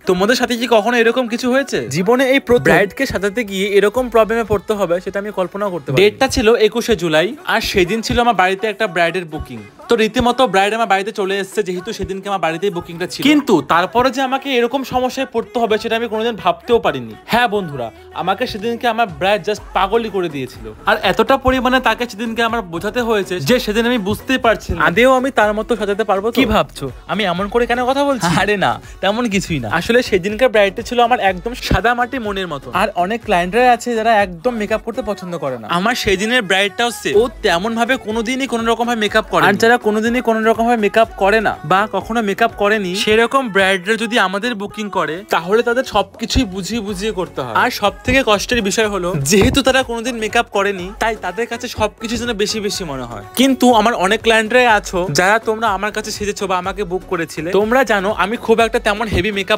তোমাদের সাথে কি কখনো এরকম কিছু হয়েছে জীবনে? এই ব্রাইডকে সাজাতে গিয়ে এরকম প্রবলেমে পড়তে হবে সেটা আমি কল্পনা করতে পারি। ডেটটা ছিল 21শে জুলাই, আর সেদিন ছিল আমার বাড়িতে একটা ব্রাইডের বুকিং। তো রীতিমতো ব্রাইড আমার বাড়িতে চলে এসেছে, যেহেতু সেদিনকে আমার বাড়িতেই বুকিংটা ছিল। কিন্তু তারপরে যে আমাকে এরকম সমস্যায় পড়তে হবে সেটা আমি কোনোদিন ভাবতেও পারিনি। হ্যাঁ বন্ধুরা, আমাকে সেদিনকে আমার ব্রাইড জাস্ট পাগলই করে দিয়েছিল, আর এতটা পরিমাণে তাকে সেদিনকে আমার বোঝাতে হয়েছে যে সেদিন আমি বুঝতেই পারছি না আদেও আমি তার মতো সাজাতে পারবো। কি ভাবছো আমি এমন করে কেন কথা বলছি? আরে না, তেমন কিছুই না। আসলে সেদিনকার ব্রাইডটা ছিল আমার একদম সাদা মাটি মনের মতো, আর অনেক ক্লায়েন্টরা আছে যারা একদম মেকআপ করতে পছন্দ করে না। আমার সেদিনের ব্রাইডটাও সে, ও তেমন ভাবে কোনোদিনই কোনো রকম ভাবে মেকআপ করে, আর যারা কোনোদিনই কোনো রকম ভাবে মেকআপ করে না বা কখনো মেকআপ করেনি সেরকম ব্রাইডরা যদি আমাদের বুকিং করে তাহলে তাদের সবকিছুই বুঝিয়ে বুঝিয়ে করতে হয়। আর সব থেকে কষ্টের বিষয় হলো যেহেতু তারা কোনোদিন মেকআপ করেনি তাই তাদের কাছে সবকিছু যেন বেশি বেশি মনে হয়। কিন্তু আমার অনেক ক্লায়েন্টরাই আছো যারা তোমরা আমার কাছে সেজেছো বা আমাকে বুক করেছিলে, তোমরা জানো আমি খুব একটা তেমন হেভি মেকআপ